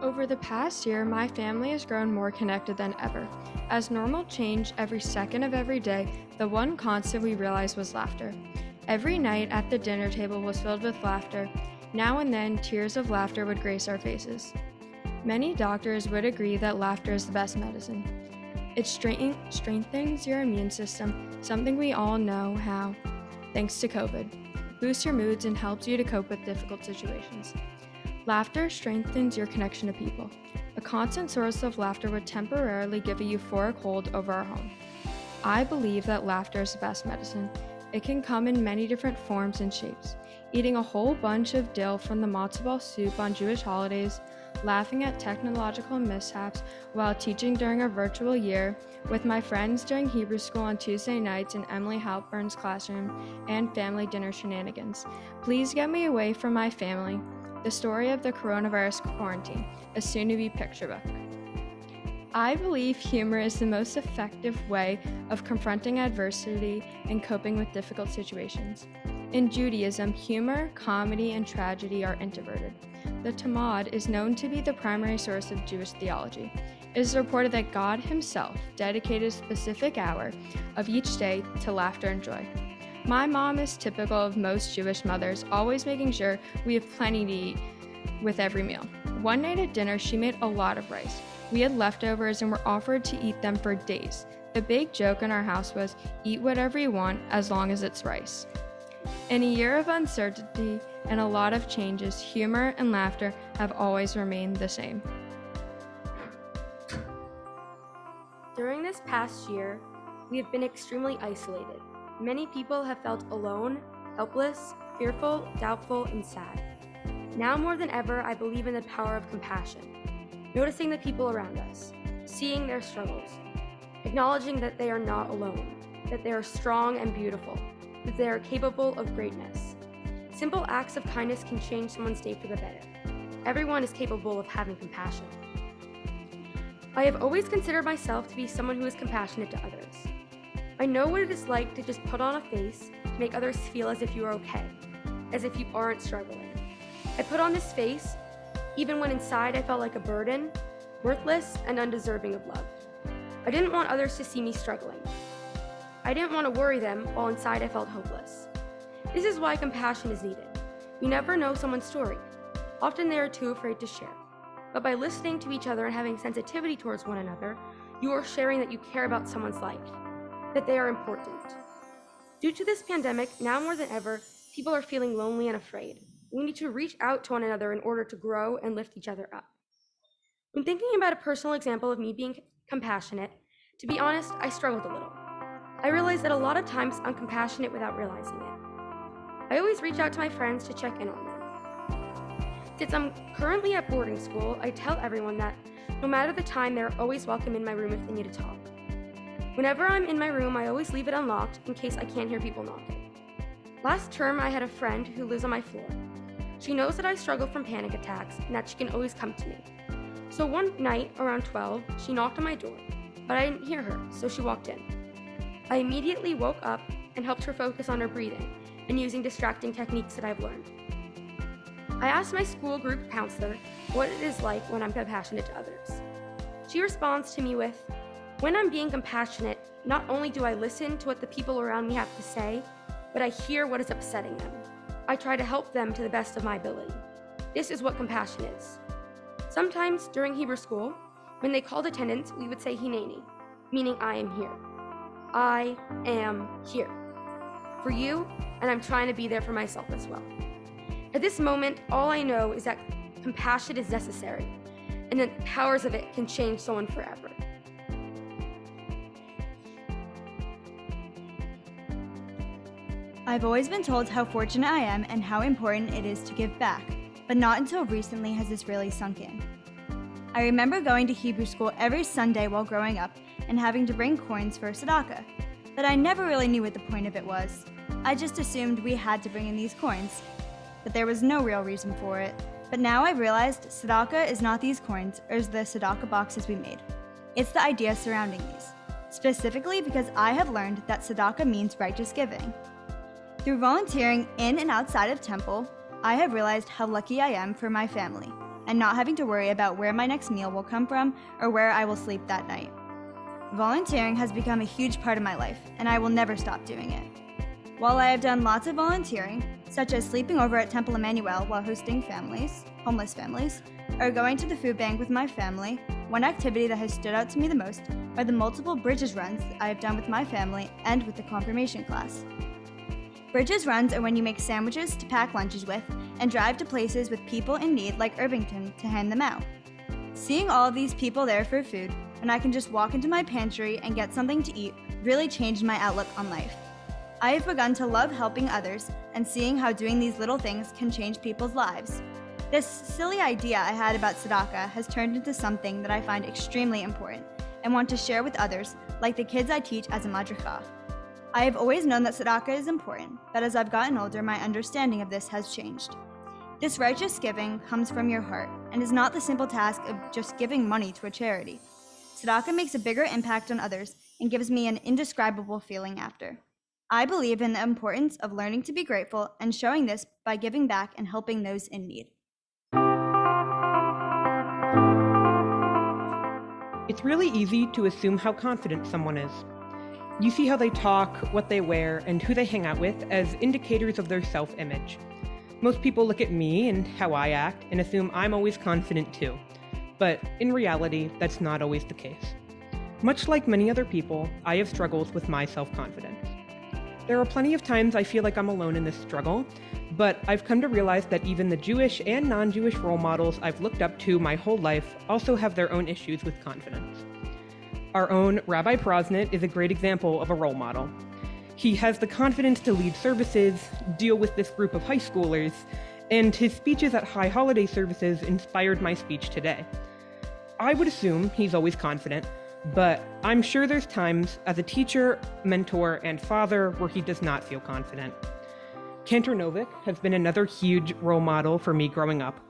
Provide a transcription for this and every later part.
Over the past year, my family has grown more connected than ever. As normal changed every second of every day, the one constant we realized was laughter. Every night at the dinner table was filled with laughter. Now and then, tears of laughter would grace our faces. Many doctors would agree that laughter is the best medicine. It strengthens your immune system, something we all know how, thanks to COVID, boosts your moods and helps you to cope with difficult situations. Laughter strengthens your connection to people. A constant source of laughter would temporarily give a euphoric hold over our home. I believe that laughter is the best medicine. It can come in many different forms and shapes. Eating a whole bunch of dill from the matzo ball soup on Jewish holidays, laughing at technological mishaps while teaching during a virtual year, with my friends during Hebrew school on Tuesday nights in Emily Halpern's classroom, and family dinner shenanigans. Please get me away from my family. The story of the coronavirus quarantine, a soon-to-be picture book. I believe humor is the most effective way of confronting adversity and coping with difficult situations. In Judaism, humor, comedy, and tragedy are introverted. The Talmud is known to be the primary source of Jewish theology. It is reported that God himself dedicated a specific hour of each day to laughter and joy. My mom is typical of most Jewish mothers, always making sure we have plenty to eat with every meal. One night at dinner, she made a lot of rice. We had leftovers and were offered to eat them for days. The big joke in our house was, eat whatever you want as long as it's rice. In a year of uncertainty and a lot of changes, humor and laughter have always remained the same. During this past year, we have been extremely isolated. Many people have felt alone, helpless, fearful, doubtful, and sad. Now more than ever, I believe in the power of compassion. Noticing the people around us, seeing their struggles, acknowledging that they are not alone, that they are strong and beautiful, that they are capable of greatness. Simple acts of kindness can change someone's day for the better. Everyone is capable of having compassion. I have always considered myself to be someone who is compassionate to others. I know what it is like to just put on a face to make others feel as if you are okay, as if you aren't struggling. I put on this face even when inside I felt like a burden, worthless, and undeserving of love. I didn't want others to see me struggling. I didn't want to worry them while inside I felt hopeless. This is why compassion is needed. You never know someone's story. Often they are too afraid to share. But by listening to each other and having sensitivity towards one another, you are sharing that you care about someone's life, that they are important. Due to this pandemic, now more than ever, people are feeling lonely and afraid. We need to reach out to one another in order to grow and lift each other up. When thinking about a personal example of me being compassionate, to be honest, I struggled a little. I realized that a lot of times I'm compassionate without realizing it. I always reach out to my friends to check in on them. Since I'm currently at boarding school, I tell everyone that no matter the time, they're always welcome in my room if they need to talk. Whenever I'm in my room, I always leave it unlocked in case I can't hear people knocking. Last term, I had a friend who lives on my floor. She knows that I struggle from panic attacks and that she can always come to me. So one night, around 12, she knocked on my door, but I didn't hear her, so she walked in. I immediately woke up and helped her focus on her breathing and using distracting techniques that I've learned. I asked my school group counselor what it is like when I'm compassionate to others. She responds to me with, when I'm being compassionate, not only do I listen to what the people around me have to say, but I hear what is upsetting them. I try to help them to the best of my ability. This is what compassion is. Sometimes during Hebrew school, when they called attendance, we would say hineni, meaning I am here. I am here for you, and I'm trying to be there for myself as well. At this moment, all I know is that compassion is necessary, and the powers of it can change someone forever. I've always been told how fortunate I am and how important it is to give back, but not until recently has this really sunk in. I remember going to Hebrew school every Sunday while growing up and having to bring coins for a tzedakah, but I never really knew what the point of it was. I just assumed we had to bring in these coins, but there was no real reason for it. But now I've realized tzedakah is not these coins or the tzedakah boxes we made. It's the idea surrounding these, specifically because I have learned that tzedakah means righteous giving. Through volunteering in and outside of temple, I have realized how lucky I am for my family. and not having to worry about where my next meal will come from or where I will sleep that night. Volunteering has become a huge part of my life, and I will never stop doing it. While I have done lots of volunteering, such as sleeping over at Temple Emanu-El while hosting homeless families, or going to the food bank with my family, one activity that has stood out to me the most are the multiple Bridges runs that I have done with my family and with the confirmation class. Bridges runs are when you make sandwiches to pack lunches with and drive to places with people in need like Irvington to hand them out. Seeing all of these people there for food, when I can just walk into my pantry and get something to eat, really changed my outlook on life. I have begun to love helping others and seeing how doing these little things can change people's lives. This silly idea I had about tzedakah has turned into something that I find extremely important and want to share with others, like the kids I teach as a madricha. I have always known that tzedakah is important, but as I've gotten older, my understanding of this has changed. This righteous giving comes from your heart and is not the simple task of just giving money to a charity. Tzedakah makes a bigger impact on others and gives me an indescribable feeling after. I believe in the importance of learning to be grateful and showing this by giving back and helping those in need. It's really easy to assume how confident someone is. You see how they talk, what they wear, and who they hang out with as indicators of their self-image. Most people look at me and how I act and assume I'm always confident too. But in reality, that's not always the case. Much like many other people, I have struggles with my self-confidence. There are plenty of times I feel like I'm alone in this struggle, but I've come to realize that even the Jewish and non-Jewish role models I've looked up to my whole life also have their own issues with confidence. Our own Rabbi Prosnit is a great example of a role model. He has the confidence to lead services, deal with this group of high schoolers, and his speeches at high holiday services inspired my speech today. I would assume he's always confident, but I'm sure there's times as a teacher, mentor, and father where he does not feel confident. Cantor Novick has been another huge role model for me growing up.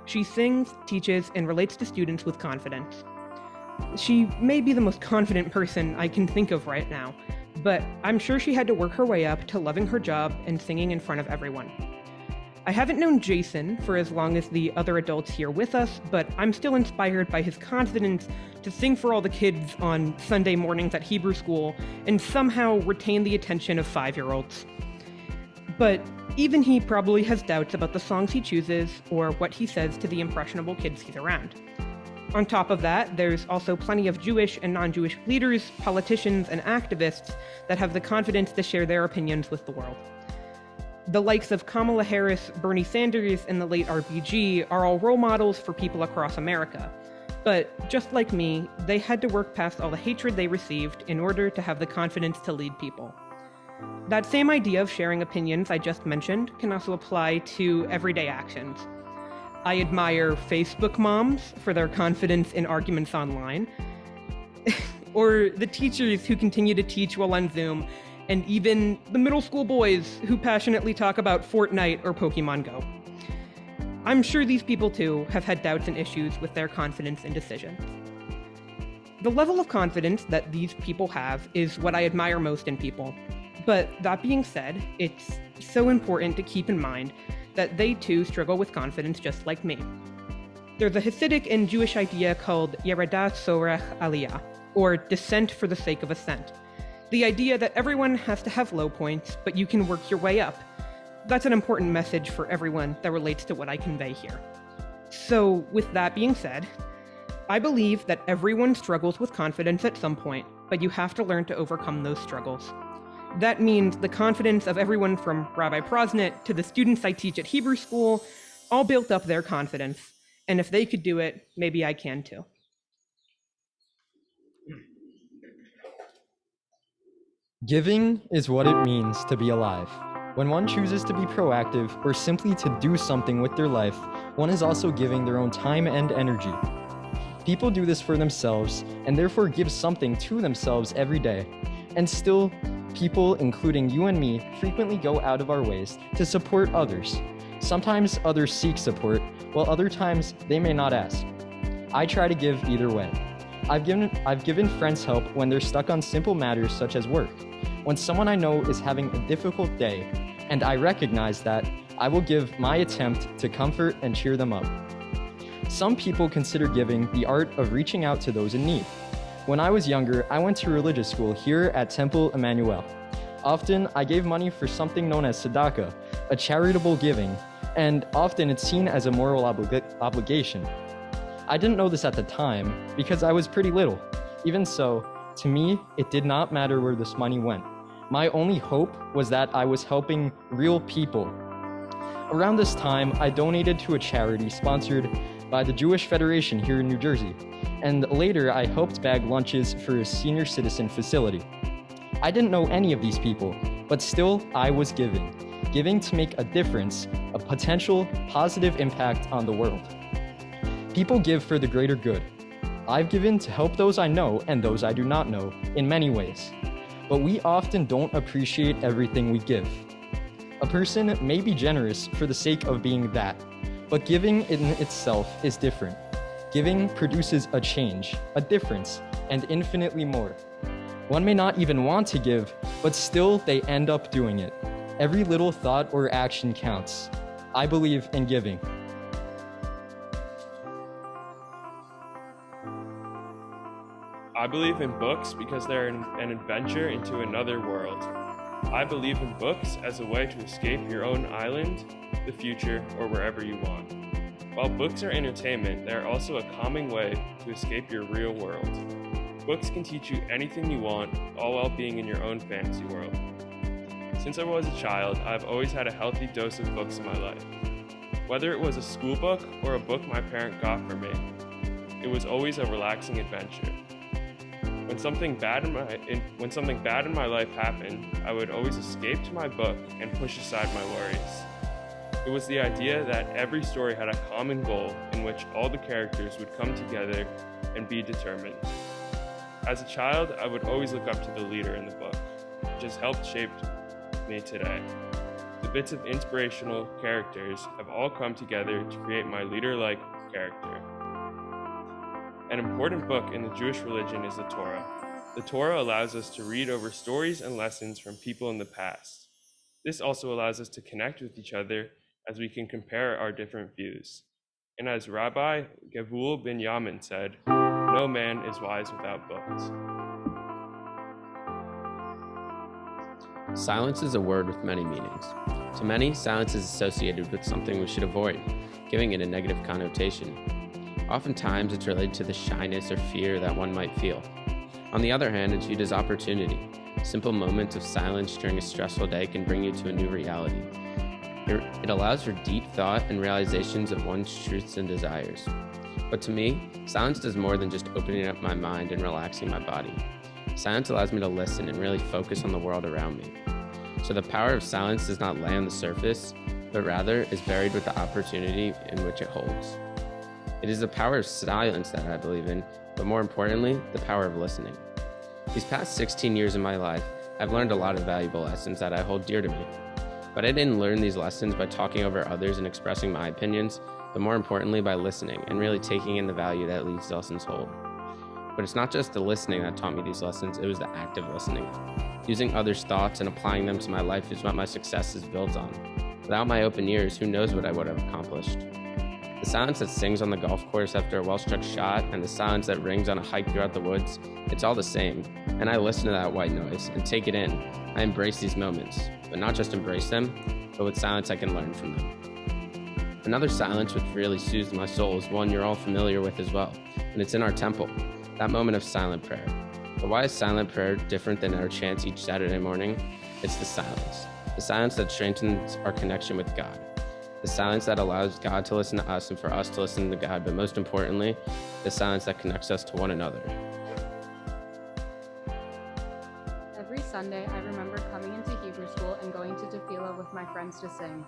She sings, teaches, and relates to students with confidence. She may be the most confident person I can think of right now, but I'm sure she had to work her way up to loving her job and singing in front of everyone. I haven't known Jason for as long as the other adults here with us, but I'm still inspired by his confidence to sing for all the kids on Sunday mornings at Hebrew school and somehow retain the attention of 5-year-olds. But even he probably has doubts about the songs he chooses or what he says to the impressionable kids he's around. On top of that, there's also plenty of Jewish and non-Jewish leaders, politicians, and activists that have the confidence to share their opinions with the world. The likes of Kamala Harris, Bernie Sanders, and the late RBG are all role models for people across America. But just like me, they had to work past all the hatred they received in order to have the confidence to lead people. That same idea of sharing opinions I just mentioned can also apply to everyday actions. I admire Facebook moms for their confidence in arguments online, or the teachers who continue to teach while on Zoom, and even the middle school boys who passionately talk about Fortnite or Pokemon Go. I'm sure these people too have had doubts and issues with their confidence and decisions. The level of confidence that these people have is what I admire most in people. But that being said, it's so important to keep in mind that they too struggle with confidence just like me. There's a Hasidic and Jewish idea called Yeradah Sorech Aliyah, or descent for the sake of ascent. The idea that everyone has to have low points, but you can work your way up. That's an important message for everyone that relates to what I convey here. So, with that being said, I believe that everyone struggles with confidence at some point, but you have to learn to overcome those struggles. That means the confidence of everyone from Rabbi Prosnit to the students I teach at Hebrew school all built up their confidence, and if they could do it, maybe I can too. Giving is what it means to be alive. When one chooses to be proactive or simply to do something with their life, one is also giving their own time and energy. People do this for themselves and therefore give something to themselves every day. And still, people, including you and me, frequently go out of our ways to support others. Sometimes others seek support, while other times they may not ask. I try to give either way. I've given friends help when they're stuck on simple matters such as work. When someone I know is having a difficult day, and I recognize that, I will give my attempt to comfort and cheer them up. Some people consider giving the art of reaching out to those in need. When I was younger, I went to religious school here at Temple Emanu-El. Often, I gave money for something known as tzedakah, a charitable giving, and often it's seen as a moral obligation. I didn't know this at the time because I was pretty little. Even so, to me, it did not matter where this money went. My only hope was that I was helping real people. Around this time, I donated to a charity sponsored by the Jewish Federation here in New Jersey, and later I helped bag lunches for a senior citizen facility. I didn't know any of these people, but still I was giving to make a difference, a potential positive impact on the world. People give for the greater good. I've given to help those I know and those I do not know in many ways, but we often don't appreciate everything we give. A person may be generous for the sake of being that, but giving in itself is different. Giving produces a change, a difference, and infinitely more. One may not even want to give, but still they end up doing it. Every little thought or action counts. I believe in giving. I believe in books because they're an adventure into another world. I believe in books as a way to escape your own island, the future, or wherever you want. While books are entertainment, they are also a calming way to escape your real world. Books can teach you anything you want, all while being in your own fantasy world. Since I was a child, I've always had a healthy dose of books in my life. Whether it was a school book or a book my parent got for me, it was always a relaxing adventure. When something bad in my life happened, I would always escape to my book and push aside my worries. It was the idea that every story had a common goal in which all the characters would come together and be determined. As a child, I would always look up to the leader in the book, which has helped shape me today. The bits of inspirational characters have all come together to create my leader-like character. An important book in the Jewish religion is the Torah. The Torah allows us to read over stories and lessons from people in the past. This also allows us to connect with each other as we can compare our different views. And as Rabbi Gavul ben Yamin said, no man is wise without books. Silence is a word with many meanings. To many, silence is associated with something we should avoid, giving it a negative connotation. Oftentimes, it's related to the shyness or fear that one might feel. On the other hand, it's viewed as opportunity. Simple moments of silence during a stressful day can bring you to a new reality. It allows for deep thought and realizations of one's truths and desires. But to me, silence does more than just opening up my mind and relaxing my body. Silence allows me to listen and really focus on the world around me. So the power of silence does not lay on the surface, but rather is buried with the opportunity in which it holds. It is the power of silence that I believe in, but more importantly, the power of listening. These past 16 years of my life, I've learned a lot of valuable lessons that I hold dear to me. But I didn't learn these lessons by talking over others and expressing my opinions, but more importantly by listening and really taking in the value that these lessons hold. But it's not just the listening that taught me these lessons, it was the active listening. Using others' thoughts and applying them to my life is what my success is built on. Without my open ears, who knows what I would have accomplished. The silence that sings on the golf course after a well-struck shot and the silence that rings on a hike throughout the woods, it's all the same. And I listen to that white noise and take it in. I embrace these moments, but not just embrace them, but with silence I can learn from them. Another silence which really soothes my soul is one you're all familiar with as well, and it's in our temple, that moment of silent prayer. But why is silent prayer different than our chants each Saturday morning? It's the silence that strengthens our connection with God. The silence that allows God to listen to us and for us to listen to God, but most importantly, the silence that connects us to one another. Every Sunday, I remember coming into Hebrew school and going to tefillah with my friends to sing.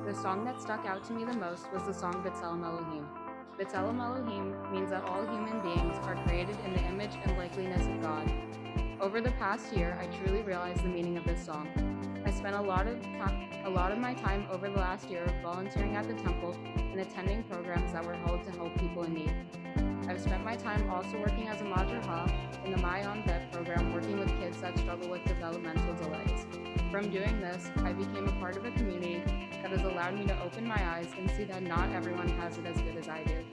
The song that stuck out to me the most was the song B'Tselem Elohim. B'Tselem Elohim means that all human beings are created in the image and likeness of God. Over the past year, I truly realized the meaning of this song. I spent a lot of my time over the last year volunteering at the temple and attending programs that were held to help people in need. I've spent my time also working as a madraha in the Mayon Vet program, working with kids that struggle with developmental delays. From doing this, I became a part of a community that has allowed me to open my eyes and see that not everyone has it as good as I do.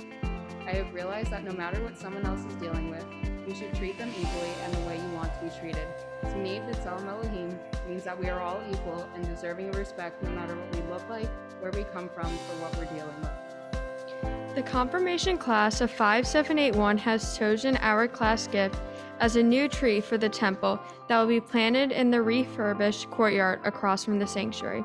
I have realized that no matter what someone else is dealing with, you should treat them equally and the way you want to be treated. To me, B'Tselem Elohim means that we are all equal and deserving of respect no matter what we look like, where we come from, or what we're dealing with. The confirmation class of 5781 has chosen our class gift as a new tree for the temple that will be planted in the refurbished courtyard across from the sanctuary.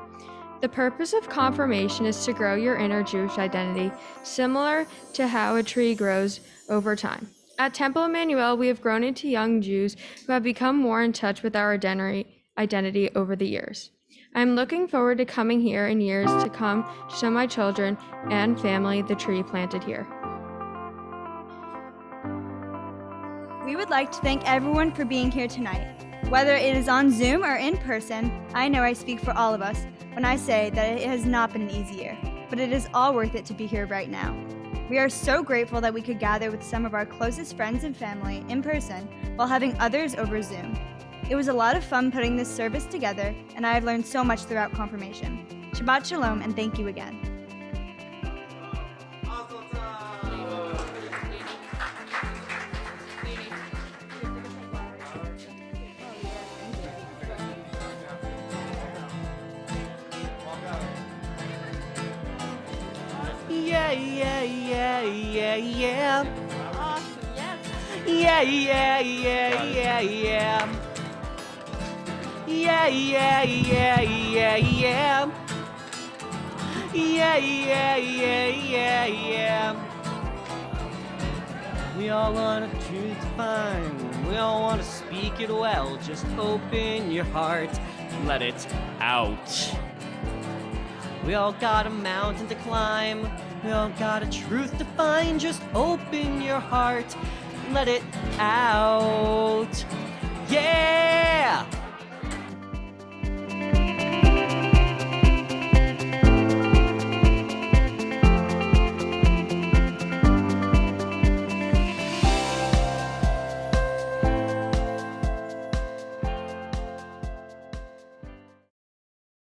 The purpose of confirmation is to grow your inner Jewish identity, similar to how a tree grows over time. At Temple Emanu-El, we have grown into young Jews who have become more in touch with our identity over the years. I'm looking forward to coming here in years to come to show my children and family the tree planted here. We would like to thank everyone for being here tonight. Whether it is on Zoom or in person, I know I speak for all of us when I say that it has not been an easy year, but it is all worth it to be here right now. We are so grateful that we could gather with some of our closest friends and family in person while having others over Zoom. It was a lot of fun putting this service together, and I have learned so much throughout confirmation. Shabbat Shalom, and thank you again. Yeah, yeah, yeah, yeah, yeah. Awesome, yes. Yeah, yeah, yeah, yeah, yeah. Yeah, yeah, yeah, yeah, yeah. Yeah, yeah, yeah, yeah, yeah. We all want a truth to find. We all want to speak it well. Just open your heart, let it out. We all got a mountain to climb. We all got a truth to find. Just open your heart, let it out. Yeah!